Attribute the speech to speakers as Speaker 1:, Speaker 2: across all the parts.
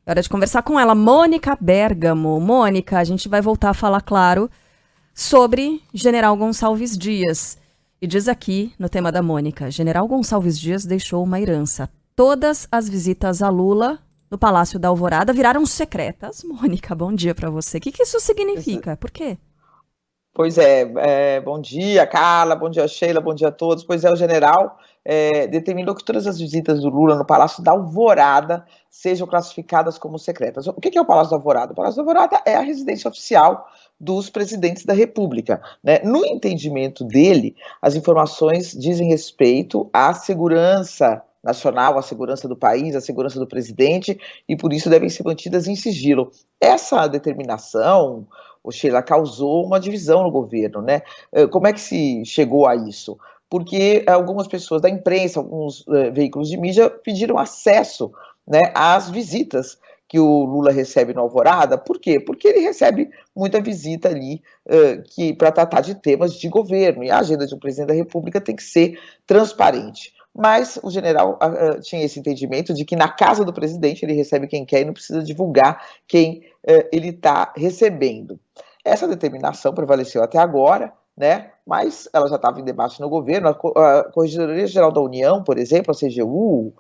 Speaker 1: É hora de conversar com ela, Mônica Bergamo. Mônica, a gente vai voltar a falar, claro, sobre General Gonçalves Dias. E diz aqui, no tema da Mônica, General Gonçalves Dias deixou uma herança. Todas as visitas a Lula no Palácio da Alvorada viraram secretas. Mônica, bom dia para você. O que isso significa? Por quê?
Speaker 2: Pois bom dia, Carla, bom dia, Sheila, bom dia a todos. Pois é, o general determinou que todas as visitas do Lula no Palácio da Alvorada sejam classificadas como secretas. O que é o Palácio da Alvorada? O Palácio da Alvorada é a residência oficial dos presidentes da República, né? No entendimento dele, as informações dizem respeito à segurança nacional, à segurança do país, à segurança do presidente, e por isso devem ser mantidas em sigilo. Essa determinação, o Sheila, causou uma divisão no governo, né? Como é que se chegou a isso? Porque algumas pessoas da imprensa, alguns veículos de mídia pediram acesso, né, às visitas que o Lula recebe no Alvorada. Por quê? Porque ele recebe muita visita ali para tratar de temas de governo, e a agenda de um presidente da República tem que ser transparente. Mas o general tinha esse entendimento de que na casa do presidente ele recebe quem quer e não precisa divulgar quem ele está recebendo. Essa determinação prevaleceu até agora, né? Mas ela já estava em debate no governo. A Corregedoria Geral da União, por exemplo, a CGU,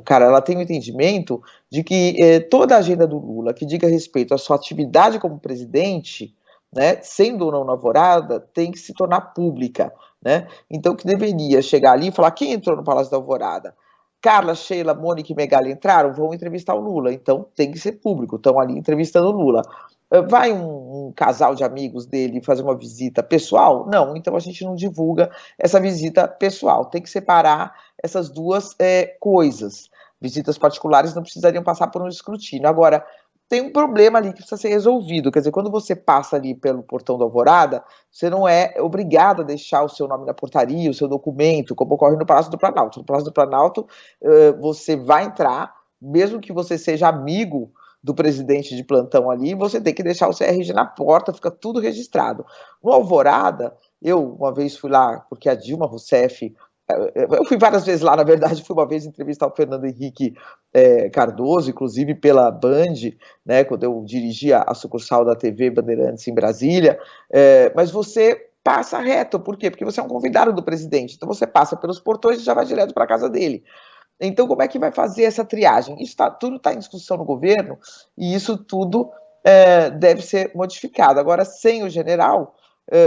Speaker 2: ela tem o entendimento de que toda a agenda do Lula que diga respeito à sua atividade como presidente, né, sendo ou não na Alvorada, tem que se tornar pública, né? Então, que deveria chegar ali e falar quem entrou no Palácio da Alvorada. Carla, Sheila, Mônica e Megali entraram, vão entrevistar o Lula, então tem que ser público, estão ali entrevistando o Lula. Vai um casal de amigos dele fazer uma visita pessoal? Não, então a gente não divulga essa visita pessoal, tem que separar essas duas coisas. Visitas particulares não precisariam passar por um escrutínio. Agora, tem um problema ali que precisa ser resolvido, quer dizer, quando você passa ali pelo portão da Alvorada, você não é obrigado a deixar o seu nome na portaria, o seu documento, como ocorre no Palácio do Planalto. No Palácio do Planalto, você vai entrar, mesmo que você seja amigo do presidente de plantão ali, você tem que deixar o CRG na porta, fica tudo registrado. No Alvorada, eu uma vez fui lá, porque a Dilma Rousseff, eu fui várias vezes lá, na verdade, fui uma vez entrevistar o Fernando Henrique Cardoso, inclusive pela Band, né, quando eu dirigia a sucursal da TV Bandeirantes em Brasília, mas você passa reto, por quê? Porque você é um convidado do presidente, então você passa pelos portões e já vai direto para a casa dele. Então, como é que vai fazer essa triagem? Tudo está em discussão no governo e isso tudo deve ser modificado. Agora, sem o general,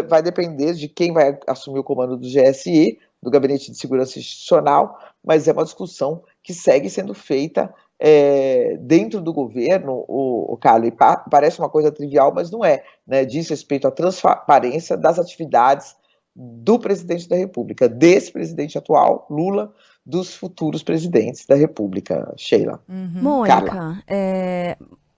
Speaker 2: vai depender de quem vai assumir o comando do GSI, do Gabinete de Segurança Institucional, mas é uma discussão que segue sendo feita dentro do governo, Carlos, e parece uma coisa trivial, mas não é, né? Diz respeito à transparência das atividades do presidente da República, desse presidente atual, Lula, dos futuros presidentes da República, Sheila.
Speaker 1: Mônica,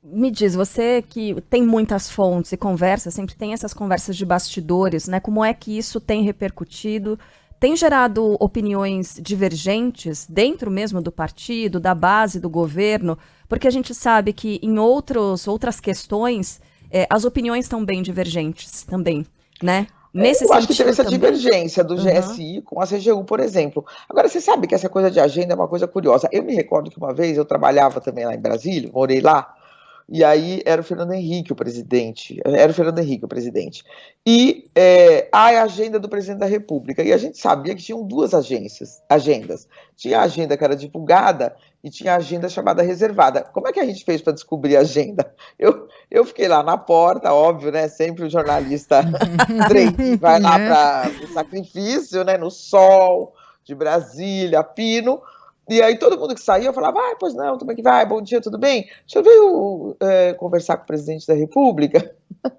Speaker 1: me diz, você que tem muitas fontes e conversa, sempre tem essas conversas de bastidores, né? Como é que isso tem repercutido? Tem gerado opiniões divergentes dentro mesmo do partido, da base do governo? Porque a gente sabe que em outras questões, as opiniões estão bem divergentes também, né?
Speaker 2: Eu acho que teve essa divergência do GSI com a CGU, por exemplo. Agora, você sabe que essa coisa de agenda é uma coisa curiosa. Eu me recordo que uma vez eu trabalhava também lá em Brasília, morei lá, e aí era o Fernando Henrique o presidente. E a agenda do presidente da República. E a gente sabia que tinham duas agendas. Tinha a agenda que era divulgada e tinha a agenda chamada reservada. Como é que a gente fez para descobrir a agenda? Eu fiquei lá na porta, óbvio, né? Sempre o jornalista vai lá para o sacrifício, né? No sol de Brasília, Pino. E aí todo mundo que saía, eu falava, pois não, como é que vai? Bom dia, tudo bem? O senhor veio conversar com o presidente da República? O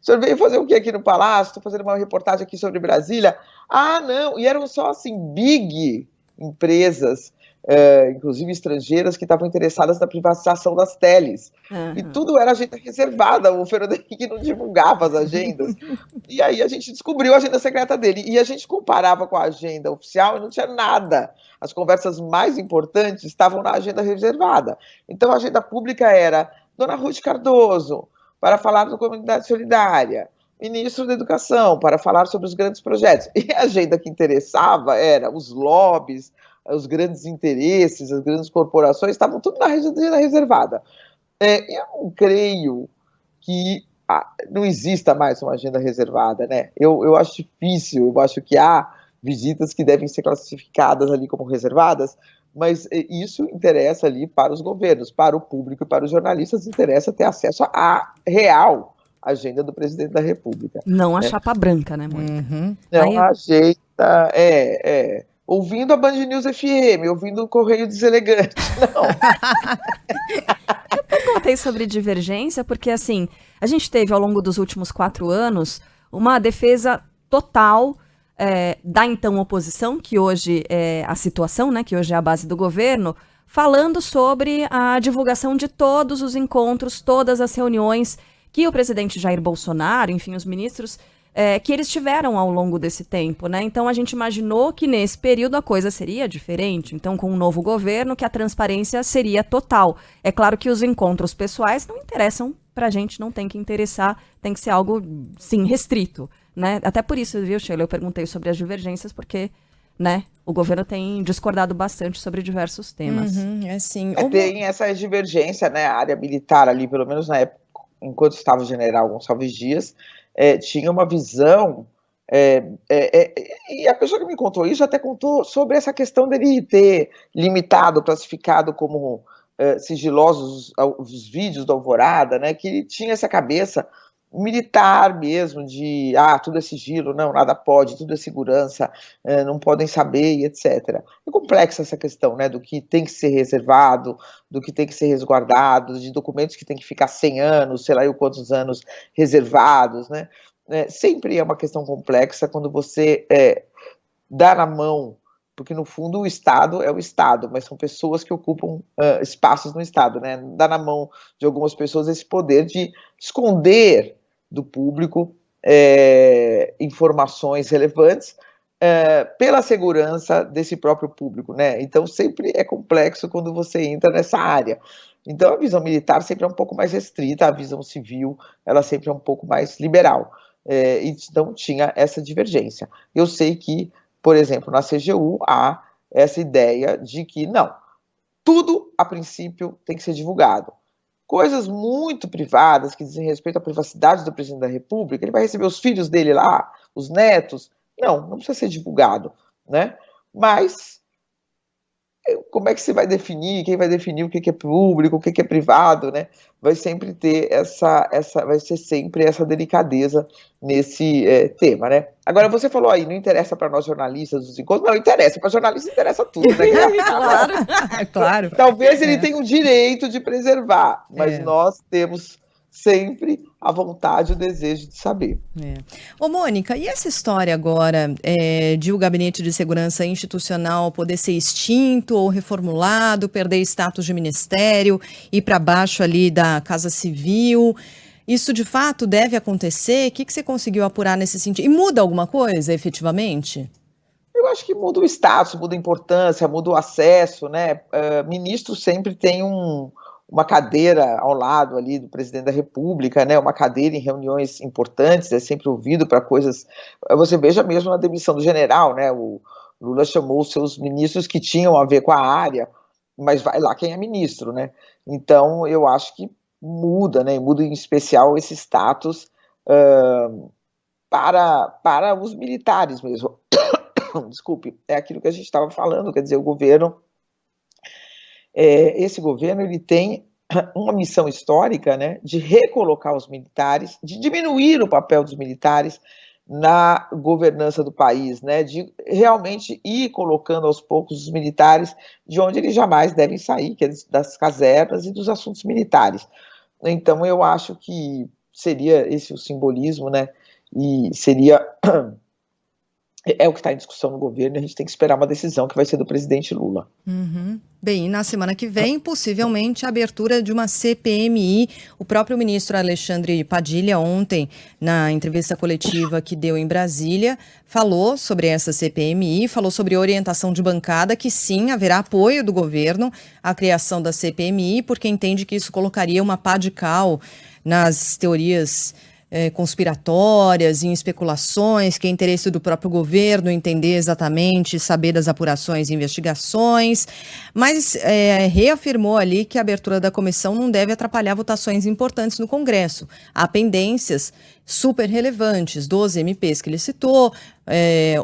Speaker 2: senhor veio fazer o que aqui no Palácio? Estou fazendo uma reportagem aqui sobre Brasília. Ah, não, e eram só assim, big empresas, inclusive estrangeiras, que estavam interessadas na privatização das teles. E tudo era agenda reservada, o Fernando Henrique não divulgava as agendas. E aí a gente descobriu a agenda secreta dele. E a gente comparava com a agenda oficial e não tinha nada. As conversas mais importantes estavam na agenda reservada. Então a agenda pública era Dona Ruth Cardoso, para falar da comunidade solidária, ministro da Educação, para falar sobre os grandes projetos. E a agenda que interessava era os lobbies, os grandes interesses, as grandes corporações, estavam tudo na agenda reservada. Eu não creio que não exista mais uma agenda reservada, né? Eu acho difícil, eu acho que há visitas que devem ser classificadas ali como reservadas, mas isso interessa ali para os governos, para o público e para os jornalistas, interessa ter acesso à real agenda do presidente da República.
Speaker 1: Não a chapa branca, né, Mônica?
Speaker 3: Uhum.
Speaker 2: Não a agenda, ouvindo a Band News FM, ouvindo o Correio Deselegante, não.
Speaker 1: Eu perguntei sobre divergência porque, assim, a gente teve ao longo dos últimos 4 anos uma defesa total da então oposição, que hoje é a situação, né, que hoje é a base do governo, falando sobre a divulgação de todos os encontros, todas as reuniões que o presidente Jair Bolsonaro, enfim, os ministros, que eles tiveram ao longo desse tempo, né? Então a gente imaginou que nesse período a coisa seria diferente. Então, com um novo governo, que a transparência seria total. É claro que os encontros pessoais não interessam pra gente, não tem que interessar, tem que ser algo, sim, restrito, né? Até por isso, viu, Sheila, eu perguntei sobre as divergências, porque, né, o governo tem discordado bastante sobre diversos temas.
Speaker 3: Assim,
Speaker 2: tem essa divergência, né? A área militar ali, pelo menos na época, enquanto estava o general Gonçalves Dias, tinha uma visão, e a pessoa que me contou isso até contou sobre essa questão dele ter limitado, classificado como sigilosos os vídeos da Alvorada, né, que ele tinha essa cabeça militar mesmo, de tudo é sigilo, não, nada pode, tudo é segurança, não podem saber, e etc. É complexa essa questão, né, do que tem que ser reservado, do que tem que ser resguardado, de documentos que tem que ficar 100 anos, sei lá eu quantos anos reservados, né, sempre é uma questão complexa quando você dá na mão, porque no fundo o Estado é o Estado, mas são pessoas que ocupam espaços no Estado, né, dá na mão de algumas pessoas esse poder de esconder do público informações relevantes pela segurança desse próprio público, né? Então sempre é complexo quando você entra nessa área. Então a visão militar sempre é um pouco mais restrita, a visão civil ela sempre é um pouco mais liberal. Então tinha essa divergência. Eu sei que, por exemplo, na CGU há essa ideia de que não, tudo a princípio tem que ser divulgado. Coisas muito privadas, que dizem respeito à privacidade do presidente da República, ele vai receber os filhos dele lá, os netos, não precisa ser divulgado, né? Mas como é que você vai definir, quem vai definir o que é público, o que é privado, né? Vai sempre ter vai ser sempre essa delicadeza nesse tema, né? Agora, você falou aí, não interessa para nós jornalistas os encontros, não, interessa, para jornalistas interessa tudo, né?
Speaker 3: Claro, claro.
Speaker 2: Talvez ele tenha o direito de preservar, mas nós temos sempre a vontade, o desejo de saber.
Speaker 3: Ô, Mônica, e essa história agora de o Gabinete de Segurança Institucional poder ser extinto ou reformulado, perder status de ministério, ir para baixo ali da Casa Civil, isso de fato deve acontecer? O que você conseguiu apurar nesse sentido? E muda alguma coisa, efetivamente?
Speaker 2: Eu acho que muda o status, muda a importância, muda o acesso, né? Ministro sempre tem uma cadeira ao lado ali do presidente da República, né, uma cadeira em reuniões importantes, é sempre ouvido para coisas. Você veja mesmo na demissão do general, né, o Lula chamou os seus ministros que tinham a ver com a área, mas vai lá quem é ministro, né? Então eu acho que muda, né, muda em especial esse status para os militares mesmo. Desculpe, é aquilo que a gente estava falando, quer dizer, o governo. Esse governo ele tem uma missão histórica, né, de recolocar os militares, de diminuir o papel dos militares na governança do país, né, de realmente ir colocando aos poucos os militares de onde eles jamais devem sair, que é das casernas e dos assuntos militares. Então eu acho que seria esse o simbolismo, né, e seria o que está em discussão no governo, e a gente tem que esperar uma decisão que vai ser do presidente Lula.
Speaker 3: Bem, e na semana que vem, possivelmente, a abertura de uma CPMI. O próprio ministro Alexandre Padilha, ontem, na entrevista coletiva que deu em Brasília, falou sobre essa CPMI, falou sobre orientação de bancada, que sim, haverá apoio do governo à criação da CPMI, porque entende que isso colocaria uma pá de cal nas teorias conspiratórias, em especulações, que é interesse do próprio governo entender exatamente, saber das apurações e investigações, mas reafirmou ali que a abertura da comissão não deve atrapalhar votações importantes no Congresso. Há pendências super relevantes, 12 MPs que ele citou,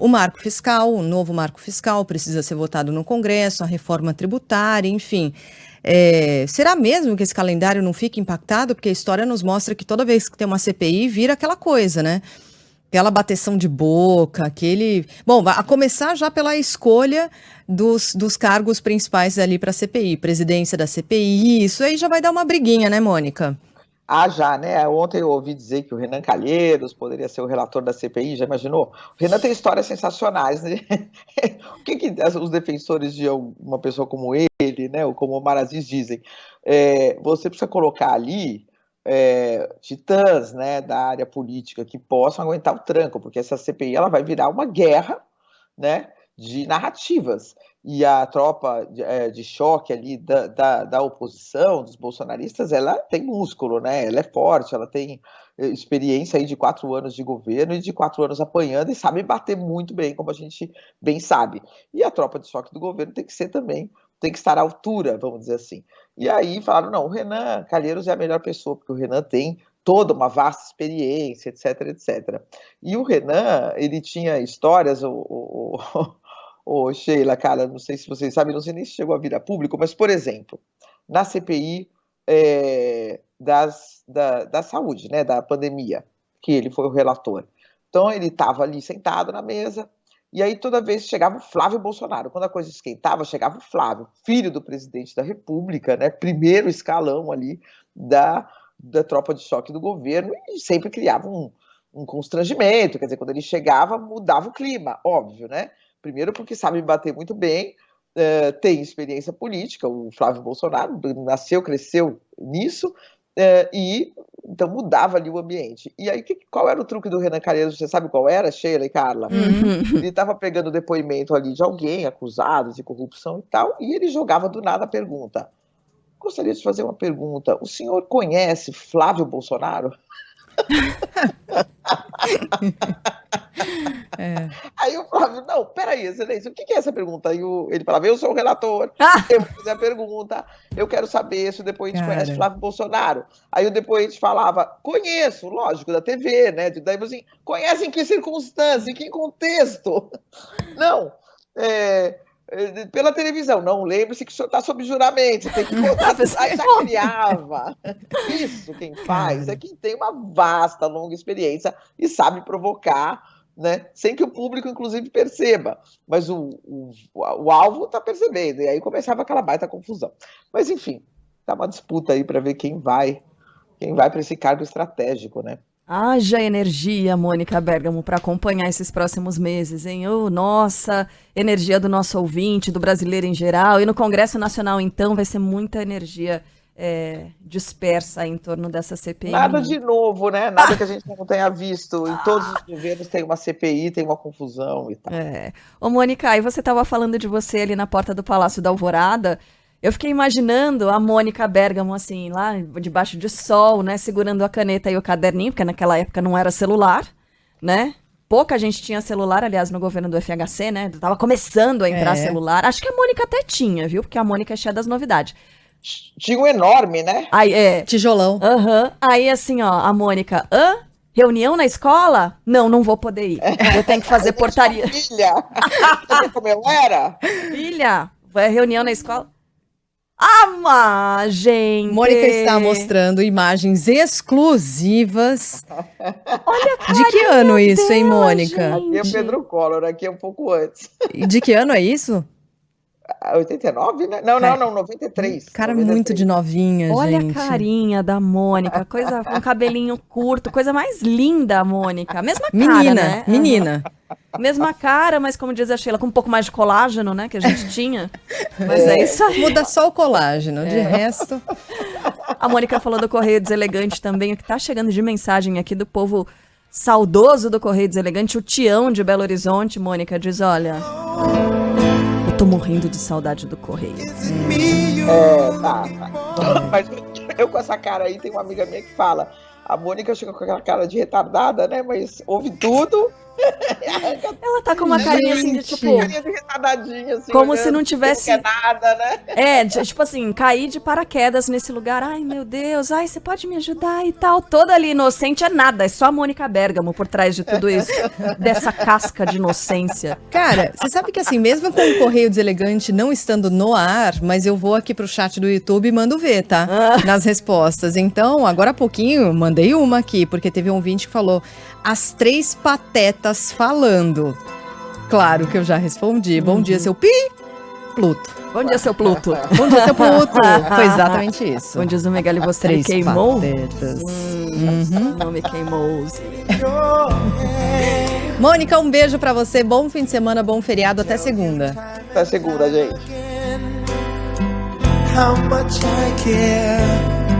Speaker 3: o marco fiscal, o novo marco fiscal precisa ser votado no Congresso, a reforma tributária, enfim. Será mesmo que esse calendário não fica impactado? Porque a história nos mostra que toda vez que tem uma CPI, vira aquela coisa, né? Aquela bateção de boca, aquele... Bom, a começar já pela escolha dos cargos principais ali para a CPI, presidência da CPI, isso aí já vai dar uma briguinha, né, Mônica?
Speaker 2: Já, né? Ontem eu ouvi dizer que o Renan Calheiros poderia ser o relator da CPI, já imaginou? O Renan tem histórias sensacionais, né? O que os defensores de uma pessoa como ele, né, ou como o Omar Aziz dizem? Você precisa colocar ali titãs, né, da área política que possam aguentar o tranco, porque essa CPI ela vai virar uma guerra, né, de narrativas. E a tropa de choque ali da oposição, dos bolsonaristas, ela tem músculo, né? Ela é forte, ela tem experiência aí de 4 anos de governo e de 4 anos apanhando e sabe bater muito bem, como a gente bem sabe. E a tropa de choque do governo tem que ser também, tem que estar à altura, vamos dizer assim. E aí falaram, não, o Renan Calheiros é a melhor pessoa, porque o Renan tem toda uma vasta experiência, etc, etc. E o Renan, ele tinha histórias, Sheila, cara, não sei se vocês sabem, não sei nem se chegou a vir a público, mas, por exemplo, na CPI da saúde, né, da pandemia, que ele foi o relator. Então, ele estava ali sentado na mesa, e aí toda vez chegava o Flávio Bolsonaro. Quando a coisa esquentava, chegava o Flávio, filho do presidente da República, né, primeiro escalão ali da tropa de choque do governo, e sempre criava um constrangimento, quer dizer, quando ele chegava, mudava o clima, óbvio, né? Primeiro porque sabe bater muito bem, tem experiência política, o Flávio Bolsonaro nasceu, cresceu nisso, e então mudava ali o ambiente. E aí, qual era o truque do Renan Calheiros? Você sabe qual era, Sheila e Carla?
Speaker 1: Uhum.
Speaker 2: Ele estava pegando o depoimento ali de alguém acusado de corrupção e tal, e ele jogava do nada a pergunta. Gostaria de fazer uma pergunta. O senhor conhece Flávio Bolsonaro? Aí o Flávio, não, peraí, excelência, o que é essa pergunta? Aí ele falava, eu sou o relator, eu vou fazer a pergunta, eu quero saber se o depoente conhece Flávio Bolsonaro. Aí o depoente falava, conheço, lógico, da TV, né? Daí assim, conhece em que circunstância, em que contexto? Não, pela televisão, não, lembre-se que o senhor está sob juramento, você tem que contar, aí já criava. Isso quem faz é quem tem uma vasta, longa experiência e sabe provocar, né, sem que o público, inclusive, perceba. Mas o alvo está percebendo, e aí começava aquela baita confusão. Mas, enfim, tá uma disputa aí para ver quem vai para esse cargo estratégico, né?
Speaker 1: Haja energia, Mônica Bergamo, para acompanhar esses próximos meses, hein? Nossa, energia do nosso ouvinte, do brasileiro em geral. E no Congresso Nacional, então, vai ser muita energia dispersa em torno dessa CPI.
Speaker 2: Nada de novo, né? Nada que a gente não tenha visto. Em todos os governos tem uma CPI, tem uma confusão e tal.
Speaker 1: Ô, Mônica, aí você estava falando de você ali na porta do Palácio da Alvorada. Eu fiquei imaginando a Mônica Bergamo, assim, lá debaixo de sol, né, segurando a caneta e o caderninho, porque naquela época não era celular, né? Pouca gente tinha celular, aliás, no governo do FHC, né? Tava começando a entrar celular. Acho que a Mônica até tinha, viu? Porque a Mônica é cheia das novidades.
Speaker 2: Tinha um enorme, né?
Speaker 1: Aí,
Speaker 3: tijolão.
Speaker 1: Aí, assim, ó, a Mônica, reunião na escola? Não vou poder ir. Eu tenho que fazer portaria.
Speaker 2: Filha! Sabe como eu era?
Speaker 1: Filha, vai reunião na escola? Gente!
Speaker 3: Mônica está mostrando imagens exclusivas.
Speaker 1: Olha a
Speaker 3: De que ano isso, hein,
Speaker 1: dela,
Speaker 3: Mônica?
Speaker 2: E o Pedro Collor aqui um pouco antes.
Speaker 3: De que ano é isso?
Speaker 2: 89, né? Não, 93.
Speaker 3: Cara
Speaker 2: 93.
Speaker 3: muito de novinha,
Speaker 1: Olha
Speaker 3: gente.
Speaker 1: a carinha da Mônica, coisa com cabelinho curto, coisa mais linda, Mônica. Mesma cara, né?
Speaker 3: Menina.
Speaker 1: Mesma cara, mas como diz a Sheila, com um pouco mais de colágeno, né, que a gente tinha. Mas é isso aí.
Speaker 3: Muda só o colágeno, de resto...
Speaker 1: A Mônica falou do Correio Deselegante também, o que tá chegando de mensagem aqui do povo saudoso do Correio Deselegante, o Tião de Belo Horizonte, Mônica, diz, olha... Eu tô morrendo de saudade do Correio.
Speaker 2: Tá. Mas eu com essa cara aí, tem uma amiga minha que fala, A Mônica chegou com aquela cara de retardada, né? Mas ouve tudo.
Speaker 1: Ela tá com uma carinha assim de tipo.
Speaker 2: Carinha de retardadinha, assim,
Speaker 1: como
Speaker 2: olhando,
Speaker 1: se não tivesse.
Speaker 2: Não quer nada, né?
Speaker 1: Tipo assim, cair de paraquedas nesse lugar. Ai, meu Deus, ai, você pode me ajudar e tal. Toda ali inocente é nada, é só a Mônica Bergamo por trás de tudo isso. Dessa casca de inocência.
Speaker 3: Cara, você sabe que assim, mesmo com o Correio Deselegante não estando no ar, mas eu vou aqui pro chat do YouTube e mando ver, tá? Nas respostas. Então, agora há pouquinho, mandei uma aqui, porque teve um ouvinte que falou: as 3 patetas falando. Claro que eu já respondi. Bom dia, seu Pluto.
Speaker 1: Bom dia, seu Pluto.
Speaker 3: Bom dia, seu Pluto. Foi exatamente isso.
Speaker 1: Bom dia, Megali, você
Speaker 3: 3
Speaker 1: queimou?
Speaker 3: patetas.
Speaker 1: Não me queimou.
Speaker 3: Mônica, um beijo pra você. Bom fim de semana, bom feriado. Até segunda.
Speaker 2: Até segunda, gente.
Speaker 4: How much I care.